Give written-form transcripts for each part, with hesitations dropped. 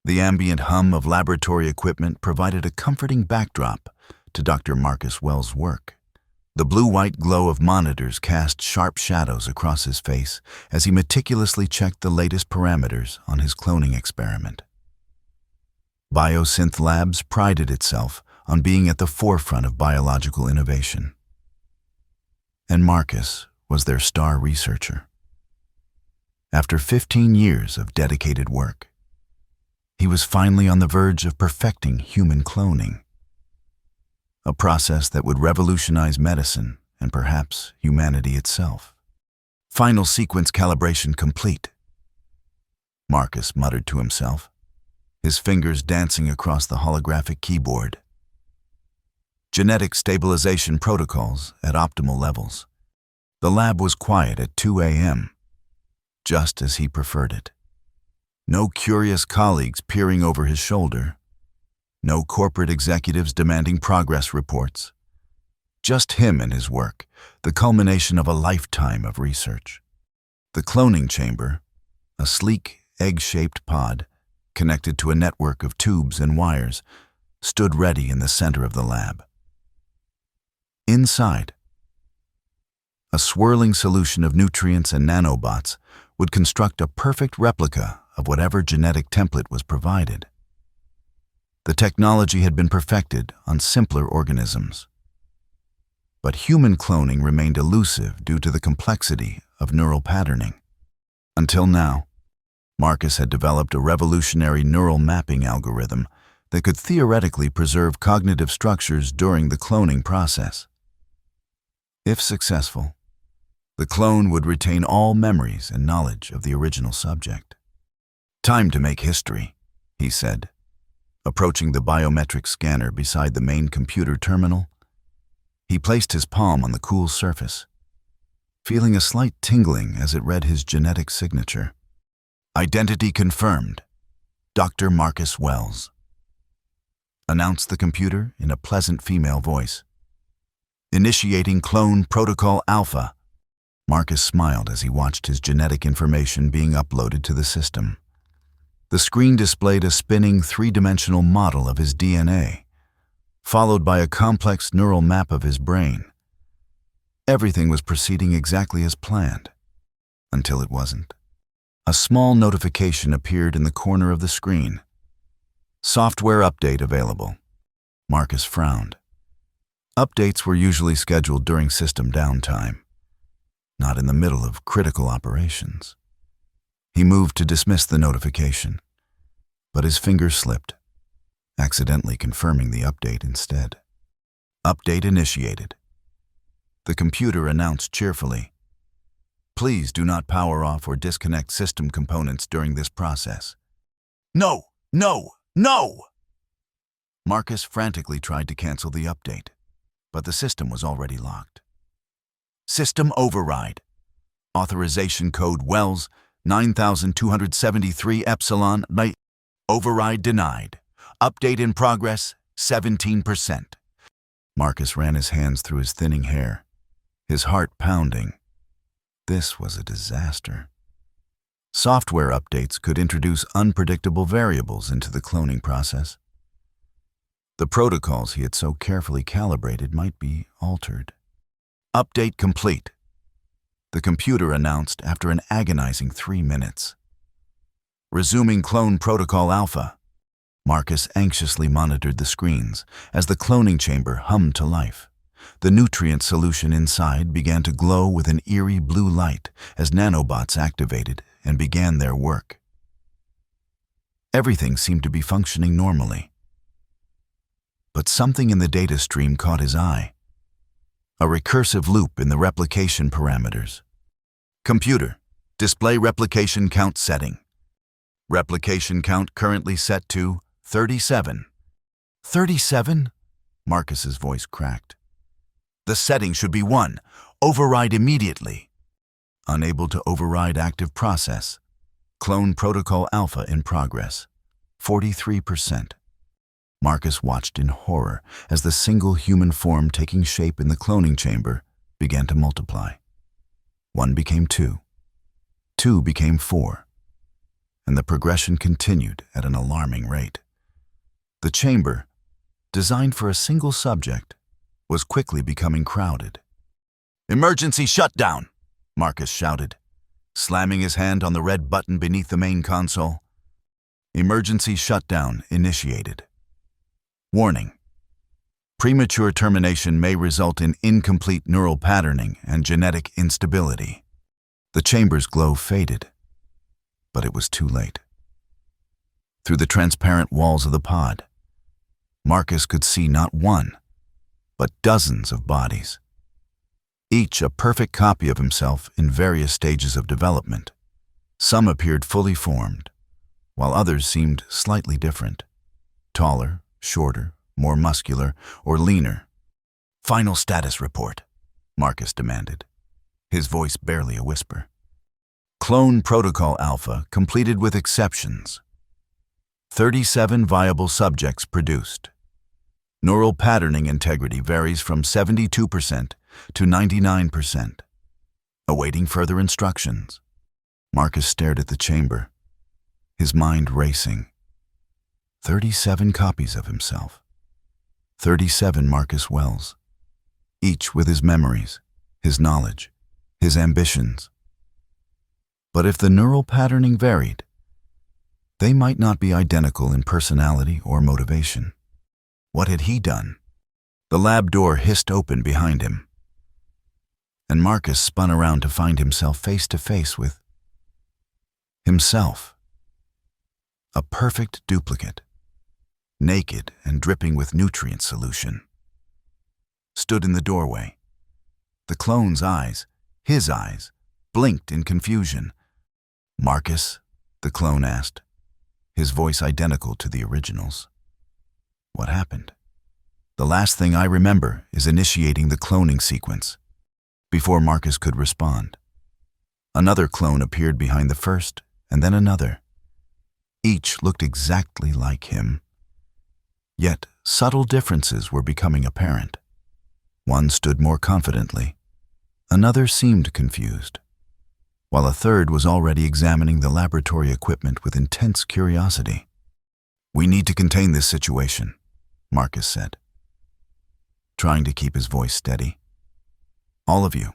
The ambient hum of laboratory equipment provided a comforting backdrop to Dr. Marcus Wells' work. The blue-white glow of monitors cast sharp shadows across his face as he meticulously checked the latest parameters on his cloning experiment. Biosynth Labs prided itself on being at the forefront of biological innovation. And Marcus was their star researcher. After 15 years of dedicated work, he was finally on the verge of perfecting human cloning, a process that would revolutionize medicine and perhaps humanity itself. Final sequence calibration complete, Marcus muttered to himself, his fingers dancing across the holographic keyboard. Genetic stabilization protocols at optimal levels. The lab was quiet at 2 a.m., just as he preferred it. No curious colleagues peering over his shoulder. No corporate executives demanding progress reports. Just him and his work, the culmination of a lifetime of research. The cloning chamber, a sleek, egg-shaped pod, connected to a network of tubes and wires, stood ready in the center of the lab. Inside, a swirling solution of nutrients and nanobots would construct a perfect replica of whatever genetic template was provided. The technology had been perfected on simpler organisms. But human cloning remained elusive due to the complexity of neural patterning. Until now, Marcus had developed a revolutionary neural mapping algorithm that could theoretically preserve cognitive structures during the cloning process. If successful, the clone would retain all memories and knowledge of the original subject. "Time to make history," he said, approaching the biometric scanner beside the main computer terminal. He placed his palm on the cool surface, feeling a slight tingling as it read his genetic signature. "Identity confirmed, Dr. Marcus Wells," announced the computer in a pleasant female voice. "Initiating clone protocol alpha." Marcus smiled as he watched his genetic information being uploaded to the system. The screen displayed a spinning three-dimensional model of his DNA, followed by a complex neural map of his brain. Everything was proceeding exactly as planned, until it wasn't. A small notification appeared in the corner of the screen. "Software update available." Marcus frowned. Updates were usually scheduled during system downtime, not in the middle of critical operations. He moved to dismiss the notification, but his fingers slipped, accidentally confirming the update instead. "Update initiated." The computer announced cheerfully, "Please do not power off or disconnect system components during this process." "No! No! No!" Marcus frantically tried to cancel the update, but the system was already locked. "System override. Authorization code Wells 9273 Epsilon. Override denied. Update in progress 17%. Marcus ran his hands through his thinning hair, his heart pounding. This was a disaster. Software updates could introduce unpredictable variables into the cloning process. The protocols he had so carefully calibrated might be altered. "Update complete," the computer announced after an agonizing 3 minutes. "Resuming clone protocol alpha." Marcus anxiously monitored the screens as the cloning chamber hummed to life. The nutrient solution inside began to glow with an eerie blue light as nanobots activated and began their work. Everything seemed to be functioning normally. But something in the data stream caught his eye. A recursive loop in the replication parameters. "Computer, display replication count setting." Replication count currently set to 37. 37? Marcus's voice cracked. "The setting should be 1. Override immediately." Unable to override active process. Clone protocol alpha in progress. 43%. Marcus watched in horror as the single human form taking shape in the cloning chamber began to multiply. 1 became 2. 2 became 4. and the progression continued at an alarming rate. The chamber, designed for a single subject, was quickly becoming crowded. "Emergency shutdown!" Marcus shouted, slamming his hand on the red button beneath the main console. Emergency shutdown initiated. Warning: premature termination may result in incomplete neural patterning and genetic instability. The chamber's glow faded, but it was too late. Through the transparent walls of the pod, Marcus could see not one, but dozens of bodies, each a perfect copy of himself in various stages of development. Some appeared fully formed, while others seemed slightly different, taller, shorter, more muscular, or leaner. "Final status report," Marcus demanded, his voice barely a whisper. "Clone Protocol Alpha completed with exceptions. 37 viable subjects produced. Neural patterning integrity varies from 72% to 99%. Awaiting further instructions." Marcus stared at the chamber, his mind racing. 37 copies of himself. 37 Marcus Wells, each with his memories, his knowledge, his ambitions. But if the neural patterning varied, they might not be identical in personality or motivation. What had he done? The lab door hissed open behind him, and Marcus spun around to find himself face to face with himself. A perfect duplicate, naked and dripping with nutrient solution, stood in the doorway. The clone's eyes, his eyes, blinked in confusion. "Marcus?" the clone asked, his voice identical to the original's. "What happened?" "The last thing I remember is initiating the cloning sequence." Before Marcus could respond, another clone appeared behind the first, and then another. Each looked exactly like him. Yet subtle differences were becoming apparent. One stood more confidently. Another seemed confused, while a third was already examining the laboratory equipment with intense curiosity. "We need to contain this situation," Marcus said, trying to keep his voice steady. "All of you,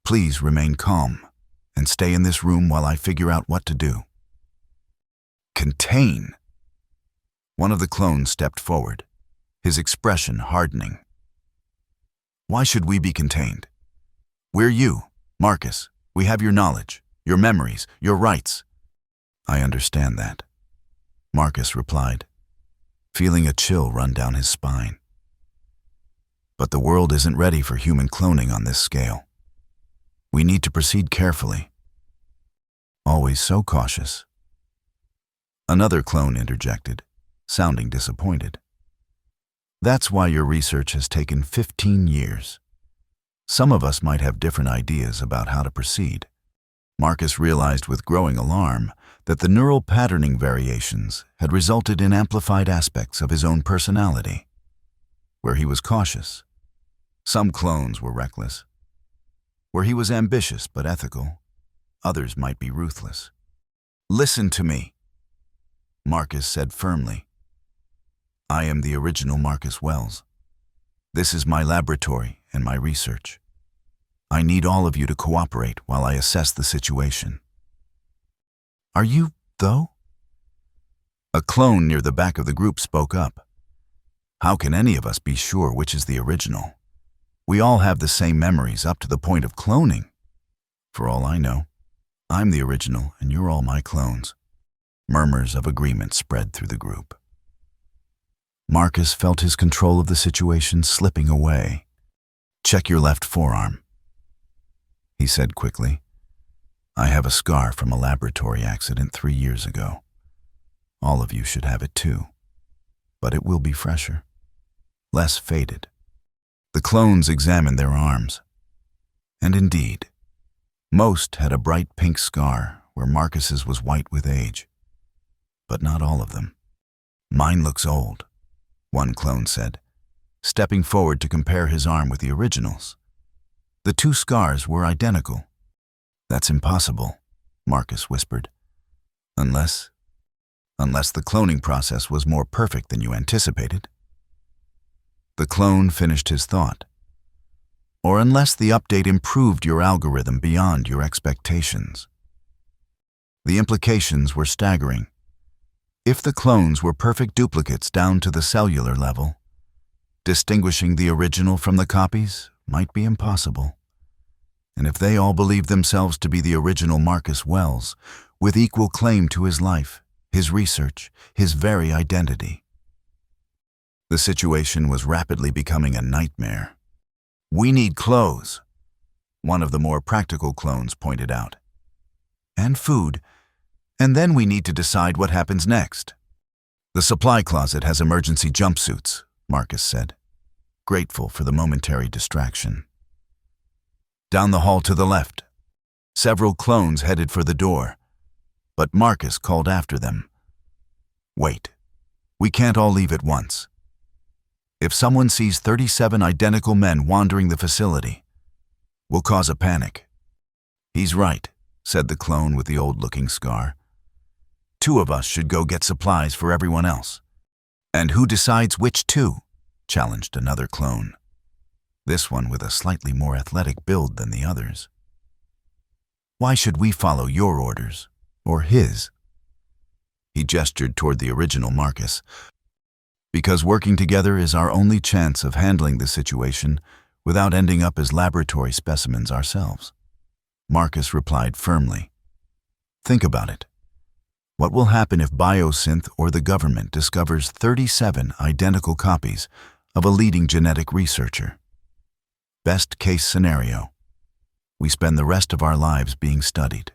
please remain calm and stay in this room while I figure out what to do." "Contain?" One of the clones stepped forward, his expression hardening. "Why should we be contained? We're you, Marcus. We have your knowledge, your memories, your rights." "I understand that," Marcus replied, feeling a chill run down his spine. "But the world isn't ready for human cloning on this scale. We need to proceed carefully." "Always so cautious." Another clone interjected, sounding disappointed. "That's why your research has taken 15 years. Some of us might have different ideas about how to proceed." Marcus realized with growing alarm that the neural patterning variations had resulted in amplified aspects of his own personality. Where he was cautious, some clones were reckless. Where he was ambitious but ethical, others might be ruthless. "Listen to me," Marcus said firmly. "I am the original Marcus Wells. This is my laboratory and my research. I need all of you to cooperate while I assess the situation." "Are you, though?" A clone near the back of the group spoke up. "How can any of us be sure which is the original? We all have the same memories up to the point of cloning. For all I know, I'm the original and you're all my clones." Murmurs of agreement spread through the group. Marcus felt his control of the situation slipping away. "Check your left forearm," he said quickly. "I have a scar from a laboratory accident 3 years ago. All of you should have it too, but it will be fresher, less faded." The clones examined their arms, and indeed, most had a bright pink scar where Marcus's was white with age, but not all of them. "Mine looks old," one clone said, stepping forward to compare his arm with the original's. The two scars were identical. "That's impossible," Marcus whispered. Unless the cloning process was more perfect than you anticipated. The clone finished his thought. Or unless the update improved your algorithm beyond your expectations. The implications were staggering. If the clones were perfect duplicates down to the cellular level, distinguishing the original from the copies might be impossible. And if they all believed themselves to be the original Marcus Wells, with equal claim to his life, his research, his very identity. The situation was rapidly becoming a nightmare. "We need clothes," one of the more practical clones pointed out. "And food. And then we need to decide what happens next." "The supply closet has emergency jumpsuits," Marcus said, grateful for the momentary distraction. Down the hall to the left, several clones headed for the door, but Marcus called after them. "Wait. We can't all leave at once. If someone sees 37 identical men wandering the facility, we'll cause a panic." "He's right," said the clone with the old-looking scar. "Two of us should go get supplies for everyone else." "And who decides which two?" challenged another clone, this one with a slightly more athletic build than the others. "Why should we follow your orders, or his?" He gestured toward the original Marcus. "Because working together is our only chance of handling the situation without ending up as laboratory specimens ourselves," Marcus replied firmly. "Think about it. What will happen if Biosynth or the government discovers 37 identical copies of a leading genetic researcher? Best case scenario, we spend the rest of our lives being studied.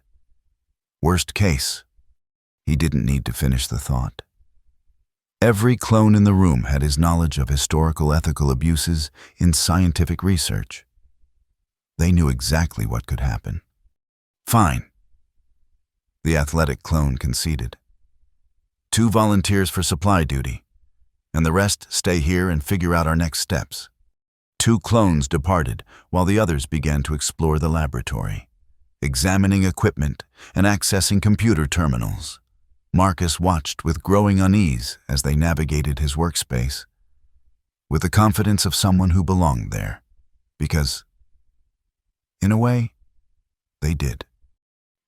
Worst case," he didn't need to finish the thought. Every clone in the room had his knowledge of historical ethical abuses in scientific research. They knew exactly what could happen. "Fine," the athletic clone conceded. "2 volunteers for supply duty, and the rest stay here and figure out our next steps." 2 clones departed while the others began to explore the laboratory, examining equipment and accessing computer terminals. Marcus watched with growing unease as they navigated his workspace, with the confidence of someone who belonged there, because, in a way, they did.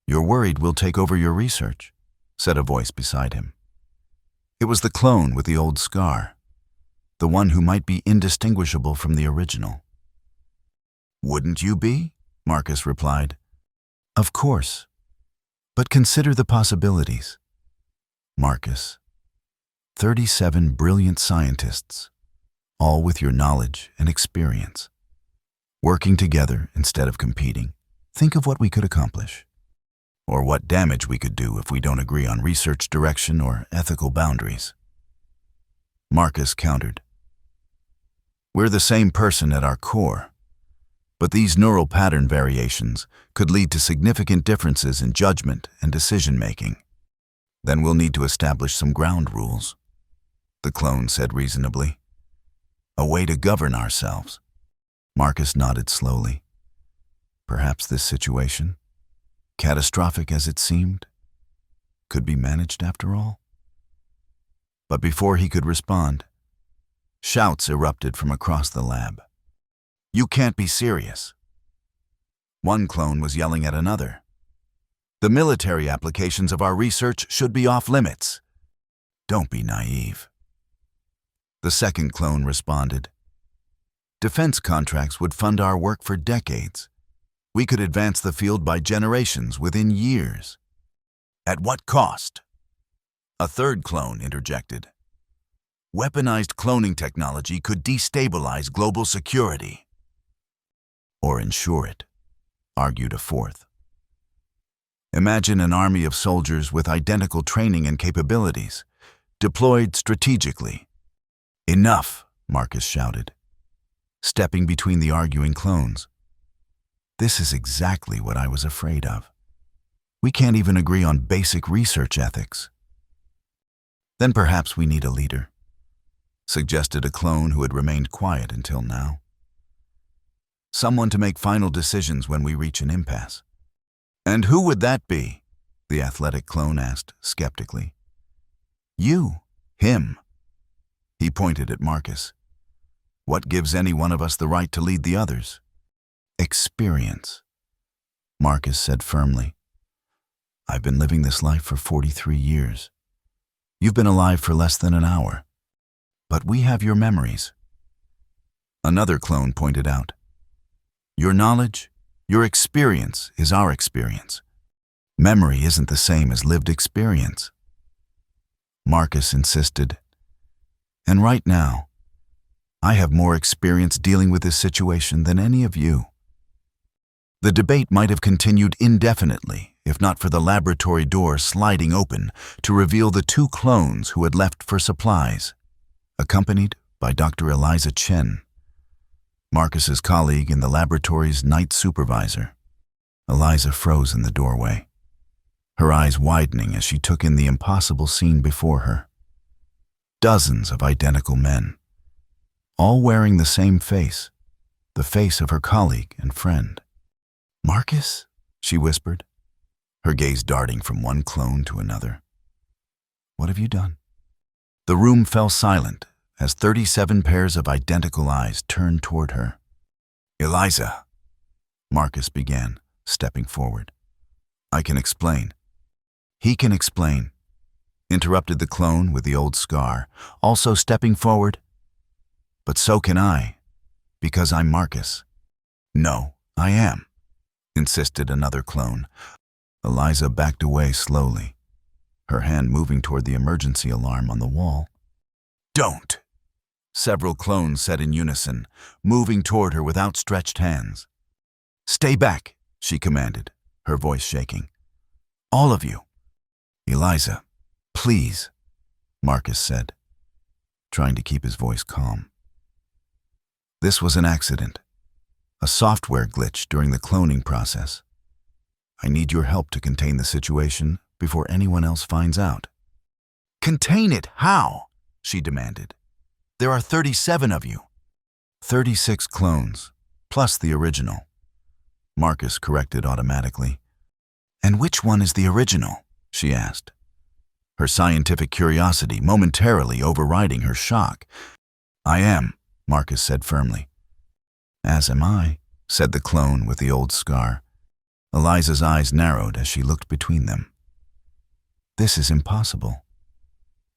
"You're worried we'll take over your research," said a voice beside him. It was the clone with the old scar, the one who might be indistinguishable from the original. "Wouldn't you be?" Marcus replied. "Of course. But consider the possibilities. Marcus, 37 brilliant scientists, all with your knowledge and experience, working together instead of competing. Think of what we could accomplish. Or what damage we could do if we don't agree on research direction or ethical boundaries." Marcus countered. "We're the same person at our core, but these neural pattern variations could lead to significant differences in judgment and decision-making. Then we'll need to establish some ground rules," the clone said reasonably. "A way to govern ourselves." Marcus nodded slowly. Perhaps this situation, catastrophic as it seemed, could be managed after all. But before he could respond, shouts erupted from across the lab. "You can't be serious." One clone was yelling at another. "The military applications of our research should be off limits." "Don't be naive." The second clone responded. "Defense contracts would fund our work for decades. We could advance the field by generations within years." "At what cost?" A third clone interjected. "Weaponized cloning technology could destabilize global security." "Or ensure it," argued a fourth. "Imagine an army of soldiers with identical training and capabilities, deployed strategically." "Enough," Marcus shouted, stepping between the arguing clones. "This is exactly what I was afraid of. We can't even agree on basic research ethics." "Then perhaps we need a leader," suggested a clone who had remained quiet until now. "Someone to make final decisions when we reach an impasse." "And who would that be?" the athletic clone asked skeptically. You, him. He pointed at Marcus. What gives any one of us the right to lead the others? Experience, Marcus said firmly. I've been living this life for 43 years. You've been alive for less than an hour. But we have your memories. Another clone pointed out. Your knowledge, your experience is our experience. Memory isn't the same as lived experience. Marcus insisted. And right now, I have more experience dealing with this situation than any of you. The debate might have continued indefinitely if not for the laboratory door sliding open to reveal the two clones who had left for supplies, accompanied by Dr. Eliza Chen, Marcus's colleague and the laboratory's night supervisor. Eliza froze in the doorway, her eyes widening as she took in the impossible scene before her. Dozens of identical men, all wearing the same face, the face of her colleague and friend. Marcus? She whispered, her gaze darting from one clone to another. What have you done? The room fell silent as 37 pairs of identical eyes turned toward her. Eliza, Marcus began, stepping forward. I can explain. He can explain, interrupted the clone with the old scar, also stepping forward. But so can I, because I'm Marcus. No, I am, insisted another clone. Eliza backed away slowly, her hand moving toward the emergency alarm on the wall. Don't, several clones said in unison, moving toward her with outstretched hands. Stay back, she commanded, her voice shaking. All of you. Eliza, please, Marcus said, trying to keep his voice calm. This was an accident, a software glitch during the cloning process. I need your help to contain the situation before anyone else finds out. Contain it? How? She demanded. There are 37 of you. 36 clones, plus the original. Marcus corrected automatically. And which one is the original? She asked, her scientific curiosity momentarily overriding her shock. I am, Marcus said firmly. As am I, said the clone with the old scar. Eliza's eyes narrowed as she looked between them. This is impossible.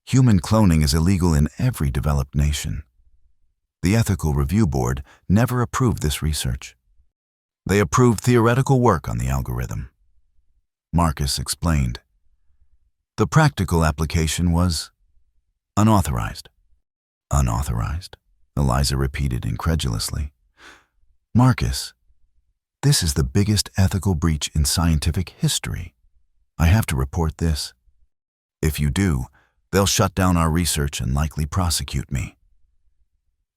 Human cloning is illegal in every developed nation. The Ethical Review Board never approved this research. They approved theoretical work on the algorithm. Marcus explained. The practical application was unauthorized. Unauthorized, Eliza repeated incredulously. Marcus, this is the biggest ethical breach in scientific history. I have to report this. If you do, they'll shut down our research and likely prosecute me.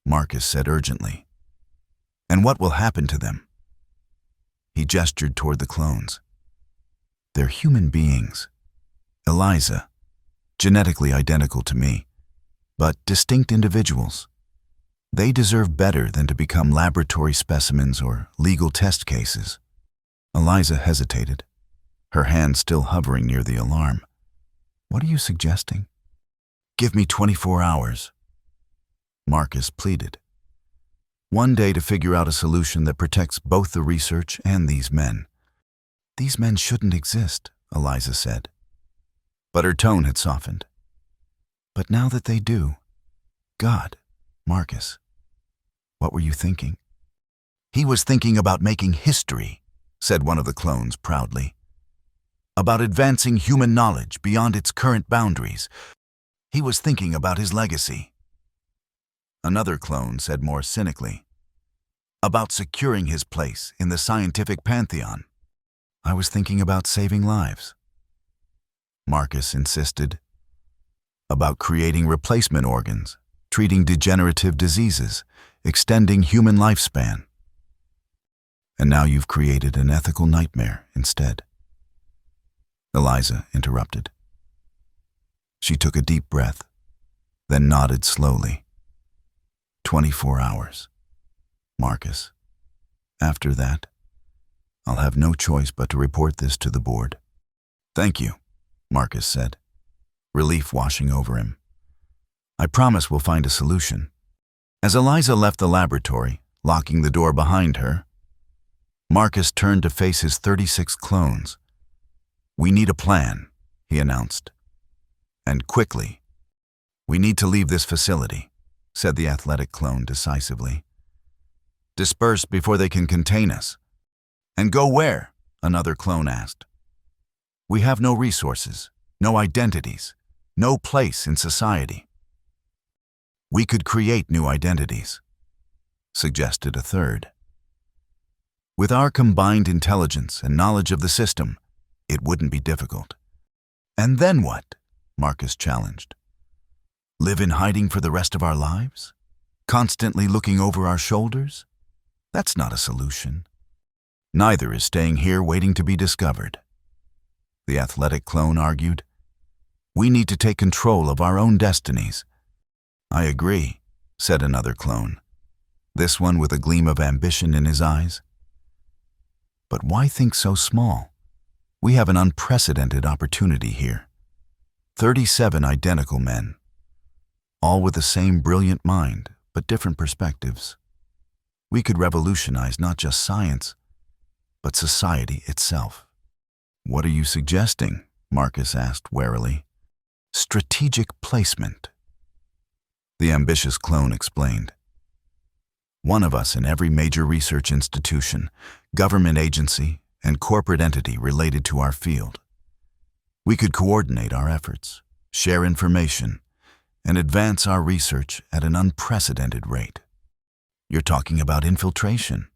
Marcus said urgently. And what will happen to them? He gestured toward the clones. They're human beings. Eliza, genetically identical to me, but distinct individuals. They deserve better than to become laboratory specimens or legal test cases. Eliza hesitated, her hand still hovering near the alarm. What are you suggesting? Give me 24 hours. Marcus pleaded. One day to figure out a solution that protects both the research and these men. These men shouldn't exist, Eliza said. But her tone had softened. But now that they do, God, Marcus, what were you thinking? He was thinking about making history, said one of the clones proudly. About advancing human knowledge beyond its current boundaries. He was thinking about his legacy. Another clone said more cynically. About securing his place in the scientific pantheon. I was thinking about saving lives. Marcus insisted. About creating replacement organs, treating degenerative diseases, extending human lifespan. And now you've created an ethical nightmare instead. Eliza interrupted. She took a deep breath, then nodded slowly. 24 hours. Marcus. After that, I'll have no choice but to report this to the board. Thank you, Marcus said, relief washing over him. I promise we'll find a solution. As Eliza left the laboratory, locking the door behind her, Marcus turned to face his 36 clones. We need a plan, he announced. And quickly. We need to leave this facility, said the athletic clone decisively. Disperse before they can contain us. And go where? Another clone asked. We have no resources, no identities, no place in society. We could create new identities, suggested a third. With our combined intelligence and knowledge of the system, it wouldn't be difficult. And then what? Marcus challenged. Live in hiding for the rest of our lives? Constantly looking over our shoulders? That's not a solution. Neither is staying here waiting to be discovered. The athletic clone argued. We need to take control of our own destinies. I agree, said another clone, this one with a gleam of ambition in his eyes. But why think so small? We have an unprecedented opportunity here. 37 identical men, all with the same brilliant mind, but different perspectives. We could revolutionize not just science, but society itself. What are you suggesting? Marcus asked warily. Strategic placement. The ambitious clone explained. One of us in every major research institution, government agency, and corporate entity related to our field. We could coordinate our efforts, share information, and advance our research at an unprecedented rate. You're talking about infiltration,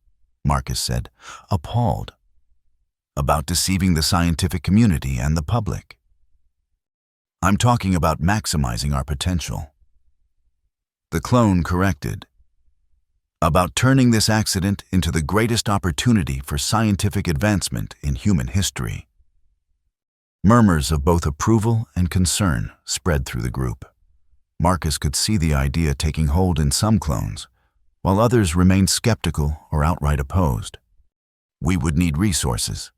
Marcus said, appalled. About deceiving the scientific community and the public. I'm talking about maximizing our potential. The clone corrected. About turning this accident into the greatest opportunity for scientific advancement in human history. Murmurs of both approval and concern spread through the group. Marcus could see the idea taking hold in some clones, while others remained skeptical or outright opposed. We would need resources.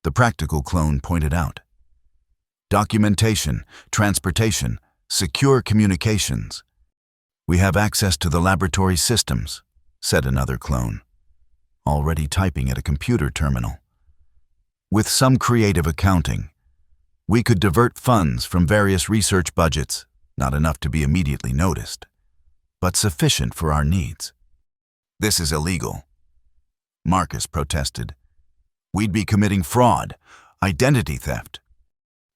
The practical clone pointed out. Documentation, transportation, secure communications. We have access to the laboratory systems, said another clone, already typing at a computer terminal. With some creative accounting, we could divert funds from various research budgets, not enough to be immediately noticed, but sufficient for our needs. This is illegal, Marcus protested. We'd be committing fraud, identity theft.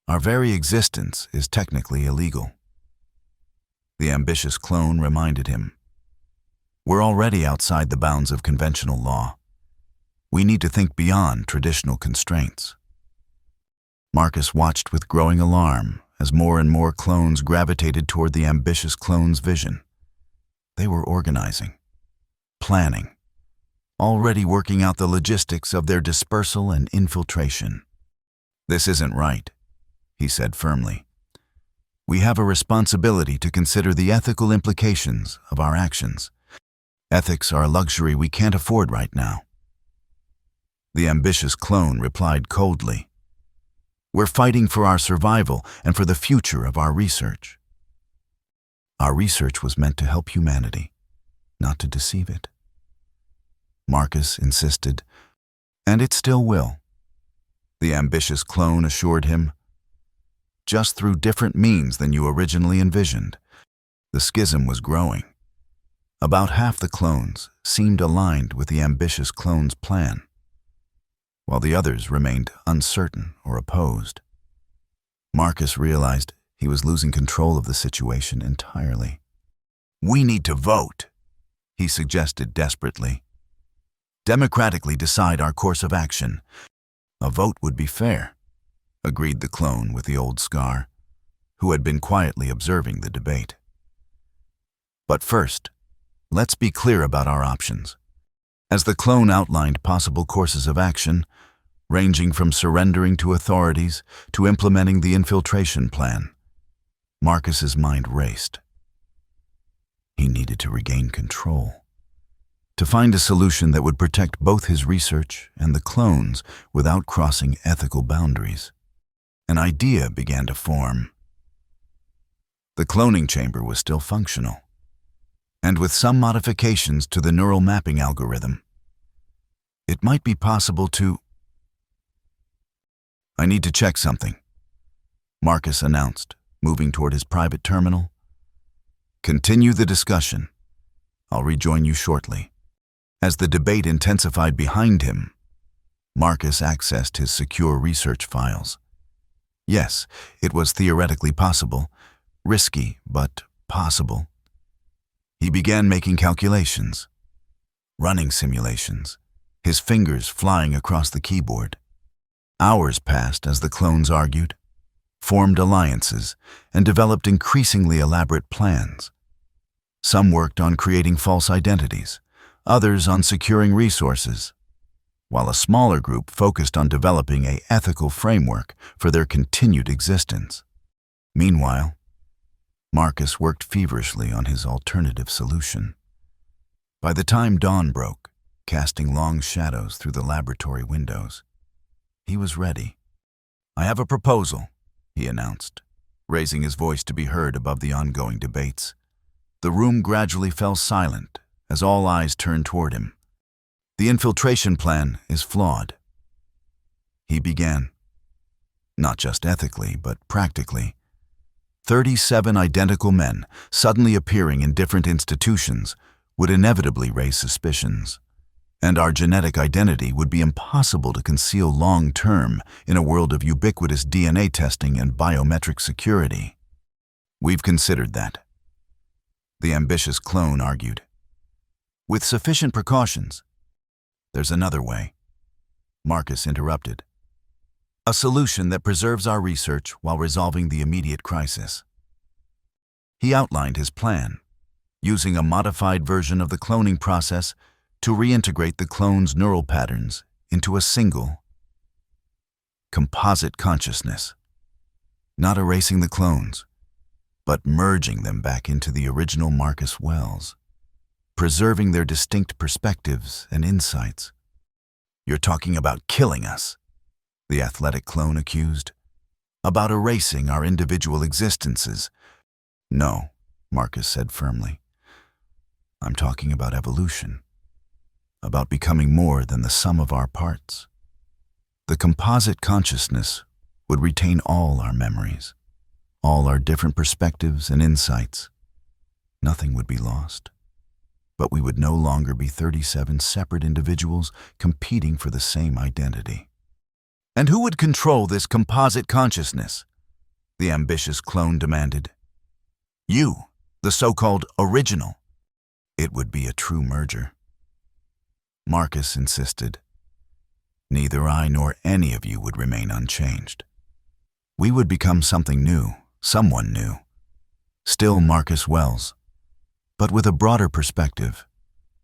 Our very existence is technically illegal. The ambitious clone reminded him. We're already outside the bounds of conventional law. We need to think beyond traditional constraints. Marcus watched with growing alarm as more and more clones gravitated toward the ambitious clone's vision. They were organizing, planning, already working out the logistics of their dispersal and infiltration. This isn't right, he said firmly. We have a responsibility to consider the ethical implications of our actions. Ethics are a luxury we can't afford right now. The ambitious clone replied coldly. We're fighting for our survival and for the future of our research. Our research was meant to help humanity, not to deceive it. Marcus insisted, and it still will. The ambitious clone assured him. Just through different means than you originally envisioned. The schism was growing. About half the clones seemed aligned with the ambitious clone's plan, while the others remained uncertain or opposed. Marcus realized he was losing control of the situation entirely. We need to vote, he suggested desperately. Democratically decide our course of action. A vote would be fair, agreed the clone with the old scar, who had been quietly observing the debate. But first, let's be clear about our options. As the clone outlined possible courses of action, ranging from surrendering to authorities to implementing the infiltration plan, Marcus's mind raced. He needed to regain control. to find a solution that would protect both his research and the clones without crossing ethical boundaries. An idea began to form. The cloning chamber was still functional, and with some modifications to the neural mapping algorithm, it might be possible to... "I need to check something," Marcus announced, moving toward his private terminal. "Continue the discussion. I'll rejoin you shortly." As the debate intensified behind him, Marcus accessed his secure research files. Yes, it was theoretically possible, risky, but possible. He began making calculations, running simulations, his fingers flying across the keyboard. Hours passed as the clones argued, formed alliances, and developed increasingly elaborate plans. Some worked on creating false identities, others on securing resources, while a smaller group focused on developing an ethical framework for their continued existence. Meanwhile, Marcus worked feverishly on his alternative solution. By the time dawn broke, casting long shadows through the laboratory windows, he was ready. "I have a proposal," he announced, raising his voice to be heard above the ongoing debates. The room gradually fell silent as all eyes turned toward him. "The infiltration plan is flawed," he began. "Not just ethically, but practically. 37 identical men suddenly appearing in different institutions would inevitably raise suspicions, and our genetic identity would be impossible to conceal long-term in a world of ubiquitous DNA testing and biometric security. We've considered that," the ambitious clone argued. "With sufficient precautions. There's another way," Marcus interrupted. "A solution that preserves our research while resolving the immediate crisis." He outlined his plan, using a modified version of the cloning process to reintegrate the clone's neural patterns into a single, composite consciousness, not erasing the clones, but merging them back into the original Marcus Wells, preserving their distinct perspectives and insights. "You're talking about killing us," the athletic clone accused. "About erasing our individual existences." "No," Marcus said firmly. "I'm talking about evolution, about becoming more than the sum of our parts. The composite consciousness would retain all our memories, all our different perspectives and insights. Nothing would be lost, but we would no longer be 37 separate individuals competing for the same identity." "And who would control this composite consciousness?" the ambitious clone demanded. "You, the so-called original." "It would be a true merger," Marcus insisted. "Neither I nor any of you would remain unchanged. We would become something new, someone new. Still Marcus Wells, but with a broader perspective,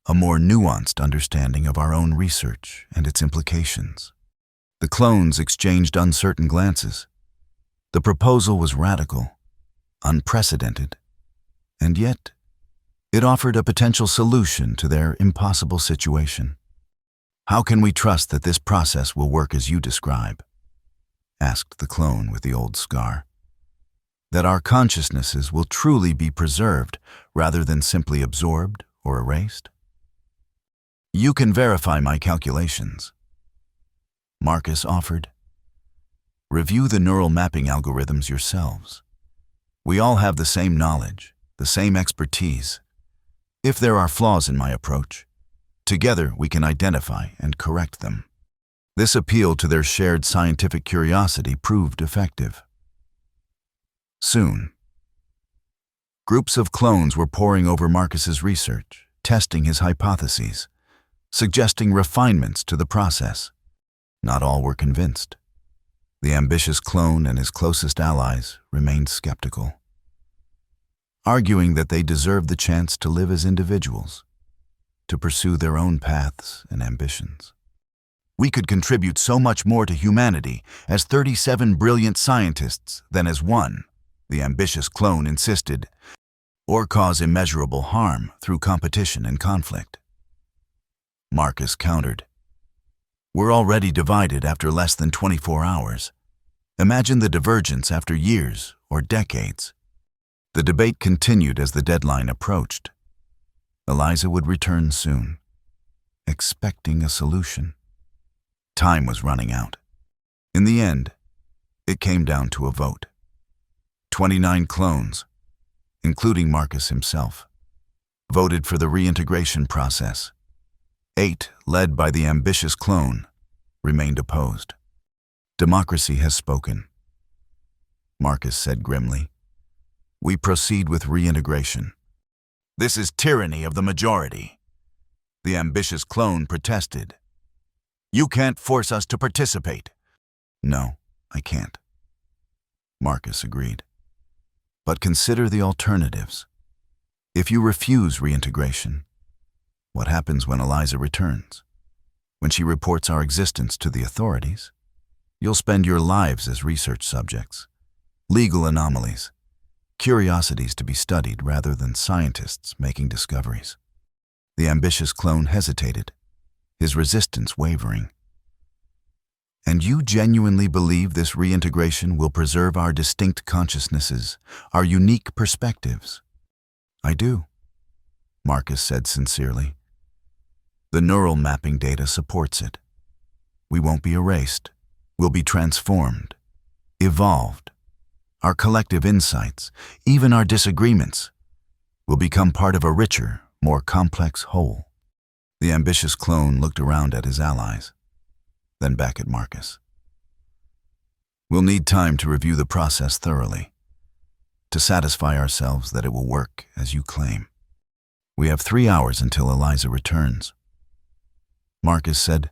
a more nuanced understanding of our own research and its implications." The clones exchanged uncertain glances. The proposal was radical, unprecedented, and yet it offered a potential solution to their impossible situation. "How can we trust that this process will work as you describe?" asked the clone with the old scar. "That our consciousnesses will truly be preserved rather than simply absorbed or erased?" "You can verify my calculations," Marcus offered. "Review the neural mapping algorithms yourselves. We all have the same knowledge, the same expertise. If there are flaws in my approach, together we can identify and correct them." This appeal to their shared scientific curiosity proved effective. Soon, groups of clones were poring over Marcus's research, testing his hypotheses, suggesting refinements to the process. Not all were convinced. The ambitious clone and his closest allies remained skeptical, arguing that they deserved the chance to live as individuals, to pursue their own paths and ambitions. "We could contribute so much more to humanity as 37 brilliant scientists than as one," the ambitious clone insisted, "or cause immeasurable harm through competition and conflict." Marcus countered. We're already divided after less than 24 hours. Imagine the divergence after years or decades. The debate continued as the deadline approached. Eliza would return soon, expecting a solution. Time was running out. In the end, it came down to a vote. 29 clones, including Marcus himself, voted for the reintegration process. 8, led by the ambitious clone, remained opposed. Democracy has spoken, Marcus said grimly. We proceed with reintegration. This is tyranny of the majority. The ambitious clone protested. You can't force us to participate. No, I can't. Marcus agreed. But consider the alternatives. If you refuse reintegration, what happens when Eliza returns? When she reports our existence to the authorities? You'll spend your lives as research subjects, legal anomalies, curiosities to be studied rather than scientists making discoveries. The ambitious clone hesitated, his resistance wavering. And you genuinely believe this reintegration will preserve our distinct consciousnesses, our unique perspectives? I do, Marcus said sincerely. The neural mapping data supports it. We won't be erased. We'll be transformed, evolved. Our collective insights, even our disagreements, will become part of a richer, more complex whole. The ambitious clone looked around at his allies, then back at Marcus. We'll need time to review the process thoroughly, to satisfy ourselves that it will work as you claim. We have 3 hours until Eliza returns. Marcus said,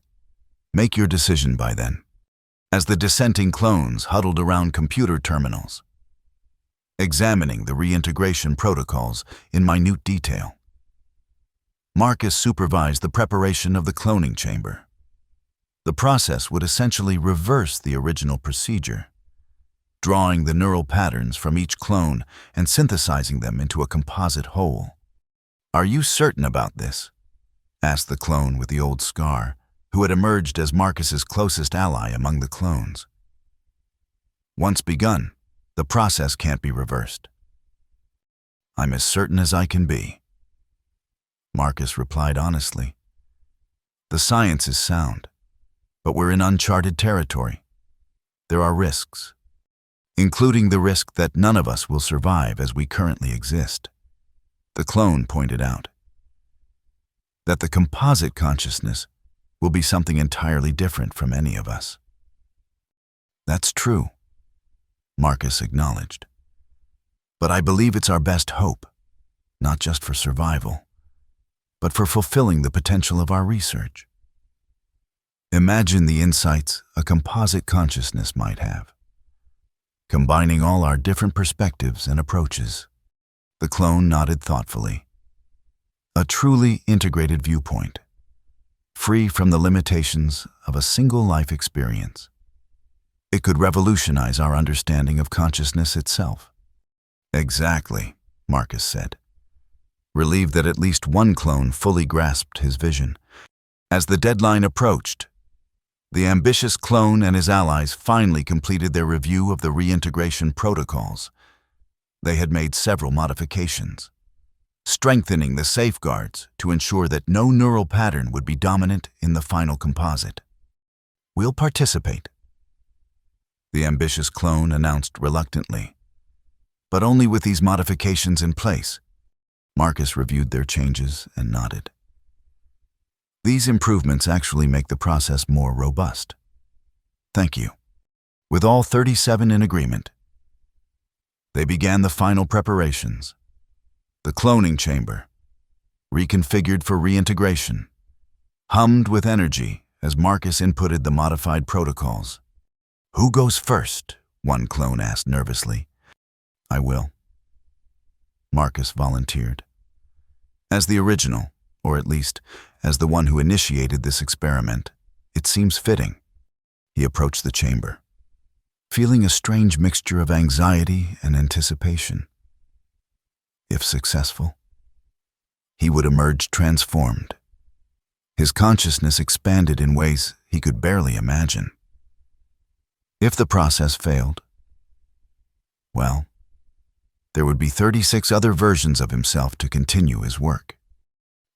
make your decision by then. As the dissenting clones huddled around computer terminals, examining the reintegration protocols in minute detail, Marcus supervised the preparation of the cloning chamber. The process would essentially reverse the original procedure, drawing the neural patterns from each clone and synthesizing them into a composite whole. Are you certain about this? Asked the clone with the old scar, who had emerged as Marcus's closest ally among the clones. Once begun, the process can't be reversed. I'm as certain as I can be, Marcus replied honestly. The science is sound, but we're in uncharted territory. There are risks, including the risk that none of us will survive as we currently exist. The clone pointed out that the composite consciousness will be something entirely different from any of us. That's true, Marcus acknowledged. But I believe it's our best hope, not just for survival, but for fulfilling the potential of our research. Imagine the insights a composite consciousness might have, combining all our different perspectives and approaches. The clone nodded thoughtfully. A truly integrated viewpoint, free from the limitations of a single life experience. It could revolutionize our understanding of consciousness itself. Exactly, Marcus said, relieved that at least one clone fully grasped his vision. As the deadline approached, the ambitious clone and his allies finally completed their review of the reintegration protocols. They had made several modifications, strengthening the safeguards to ensure that no neural pattern would be dominant in the final composite. We'll participate, the ambitious clone announced reluctantly, but only with these modifications in place. Marcus reviewed their changes and nodded. These improvements actually make the process more robust. Thank you. With all 37 in agreement, they began the final preparations. The cloning chamber, reconfigured for reintegration, hummed with energy as Marcus inputted the modified protocols. Who goes first? One clone asked nervously. I will, Marcus volunteered. As the original, or at least as the one who initiated this experiment, it seems fitting. He approached the chamber, feeling a strange mixture of anxiety and anticipation. If successful, he would emerge transformed, His consciousness expanded in ways he could barely imagine. If the process failed, well, there would be 36 other versions of himself to continue his work.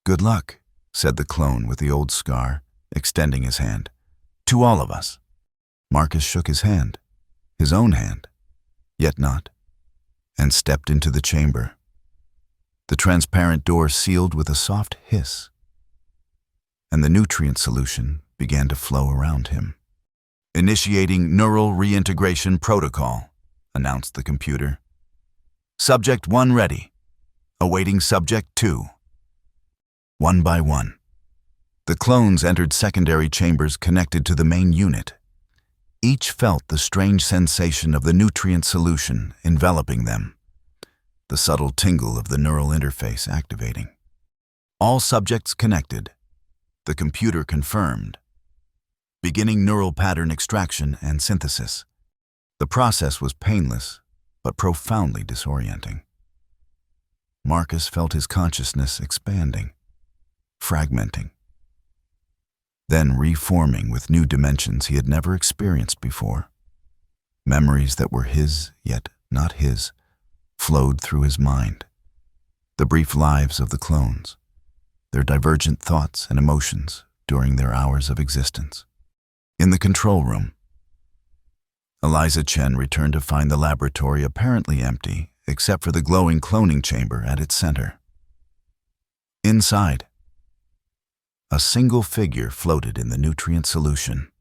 "Good luck," said the clone with the old scar, extending his hand. "To all of us." Marcus shook his hand, his own hand, yet not, and stepped into the chamber. The transparent door sealed with a soft hiss, and the nutrient solution began to flow around him. "Initiating neural reintegration protocol," announced the computer. "Subject 1 ready. Awaiting Subject 2. One by one, the clones entered secondary chambers connected to the main unit. Each felt the strange sensation of the nutrient solution enveloping them, the subtle tingle of the neural interface activating. All subjects connected, the computer confirmed. Beginning neural pattern extraction and synthesis. The process was painless, but profoundly disorienting. Marcus felt his consciousness expanding, fragmenting, then reforming with new dimensions he had never experienced before. Memories that were his, yet not his, flowed through his mind. The brief lives of the clones, their divergent thoughts and emotions during their hours of existence. In the control room, Eliza Chen returned to find the laboratory apparently empty except for the glowing cloning chamber at its center. Inside, a single figure floated in the nutrient solution,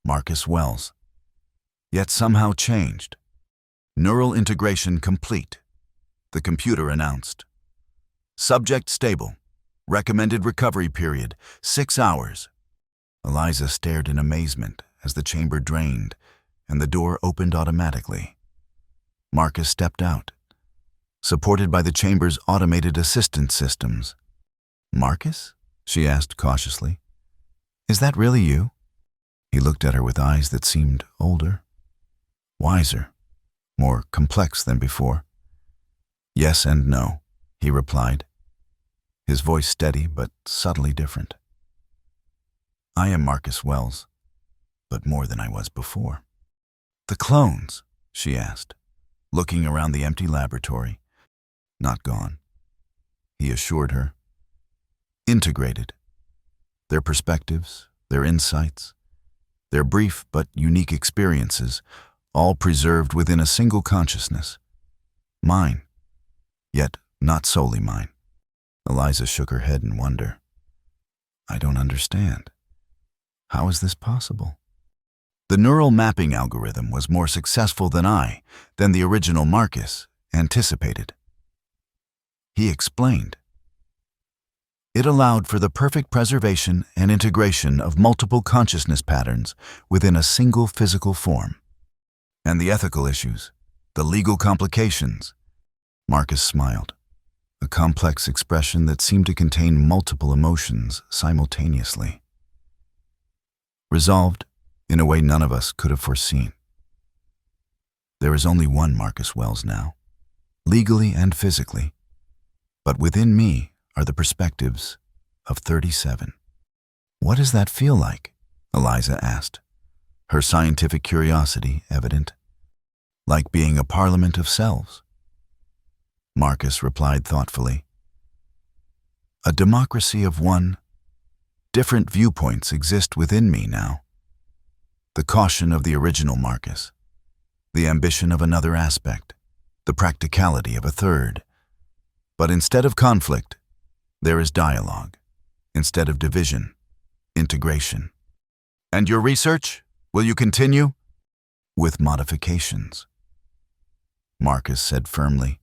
Marcus Wells, yet somehow changed. Neural integration complete, the computer announced. Subject stable. Recommended recovery period, 6 hours. Eliza stared in amazement as the chamber drained and the door opened automatically. Marcus stepped out, supported by the chamber's automated assistance systems. "Marcus?" she asked cautiously. "Is that really you?" He looked at her with eyes that seemed older, wiser, more complex than before. "Yes and no," he replied, his voice steady but subtly different. "I am Marcus Wells, but more than I was before." "The clones?" she asked, looking around the empty laboratory. "Not gone," he assured her. "Integrated. Their perspectives, their insights, their brief but unique experiences, all preserved within a single consciousness. Mine, yet not solely mine." Eliza shook her head in wonder. "I don't understand. How is this possible?" "The neural mapping algorithm was more successful than the original Marcus anticipated," he explained. "It allowed for the perfect preservation and integration of multiple consciousness patterns within a single physical form. And the ethical issues, the legal complications." Marcus smiled, a complex expression that seemed to contain multiple emotions simultaneously. "Resolved in a way none of us could have foreseen. There is only one Marcus Wells now, legally and physically, but within me are the perspectives of 37. "What does that feel like?" Eliza asked, her scientific curiosity evident. "Like being a parliament of selves," Marcus replied thoughtfully. "A democracy of one. Different viewpoints exist within me now. The caution of the original Marcus, the ambition of another aspect, the practicality of a third. But instead of conflict, there is dialogue. Instead of division, integration." "And your research? Will you continue?" "With modifications," Marcus said firmly.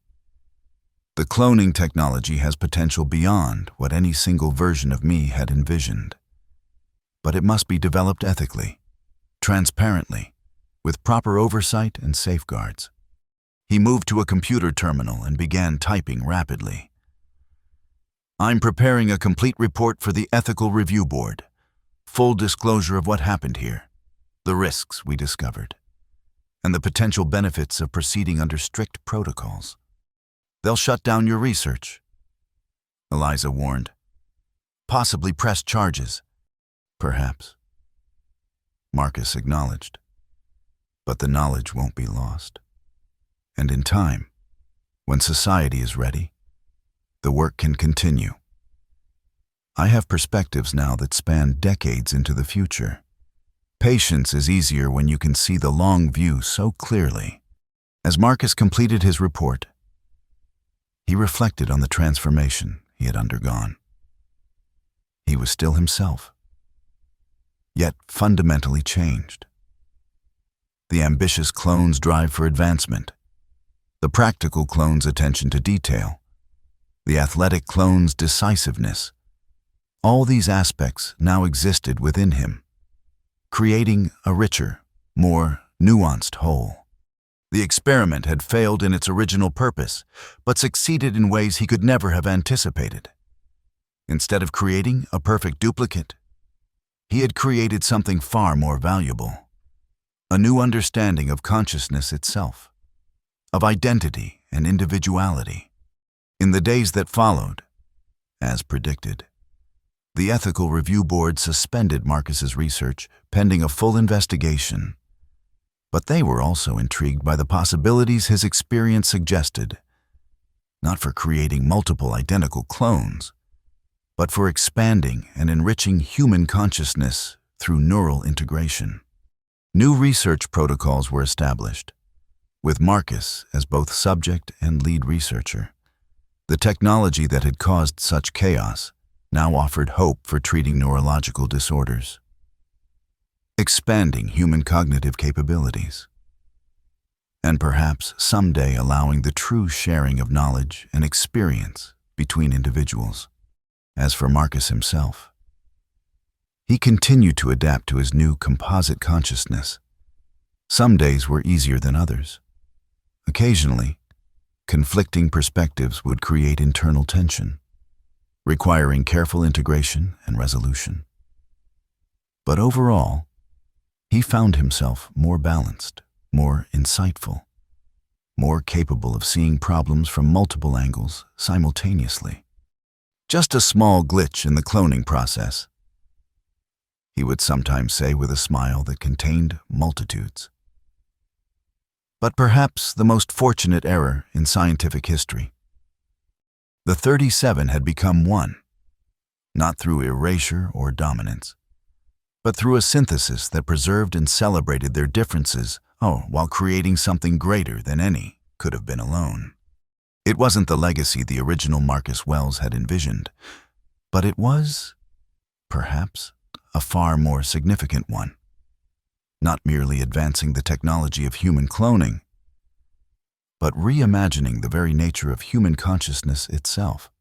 "The cloning technology has potential beyond what any single version of me had envisioned. But it must be developed ethically, transparently, with proper oversight and safeguards." He moved to a computer terminal and began typing rapidly. "I'm preparing a complete report for the Ethical Review Board. Full disclosure of what happened here, the risks we discovered, and the potential benefits of proceeding under strict protocols. They'll shut down your research," Eliza warned. possibly press charges. Perhaps, Marcus acknowledged. But the knowledge won't be lost. And in time, when society is ready, the work can continue. I have perspectives now that span decades into the future. Patience is easier when you can see the long view so clearly. As Marcus completed his report, he reflected on the transformation he had undergone. He was still himself, yet fundamentally changed. The ambitious clone's drive for advancement, the practical clone's attention to detail, the athletic clone's decisiveness, all these aspects now existed within him, creating a richer, more nuanced whole. The experiment had failed in its original purpose, but succeeded in ways he could never have anticipated. Instead of creating a perfect duplicate, he had created something far more valuable, a new understanding of consciousness itself, of identity and individuality. In the days that followed, as predicted, the Ethical Review Board suspended Marcus's research pending a full investigation. But they were also intrigued by the possibilities his experience suggested, not for creating multiple identical clones, but for expanding and enriching human consciousness through neural integration. New research protocols were established, with Marcus as both subject and lead researcher. The technology that had caused such chaos now offered hope for treating neurological disorders, expanding human cognitive capabilities, and perhaps someday allowing the true sharing of knowledge and experience between individuals. As for Marcus himself, he continued to adapt to his new composite consciousness. Some days were easier than others. Occasionally, conflicting perspectives would create internal tension, requiring careful integration and resolution. But overall, he found himself more balanced, more insightful, more capable of seeing problems from multiple angles simultaneously. Just a small glitch in the cloning process, he would sometimes say with a smile that contained multitudes. But perhaps the most fortunate error in scientific history. The 37 had become one, not through erasure or dominance, but through a synthesis that preserved and celebrated their differences, while creating something greater than any could have been alone. It wasn't the legacy the original Marcus Wells had envisioned, but it was, perhaps, a far more significant one. Not merely advancing the technology of human cloning, but reimagining the very nature of human consciousness itself.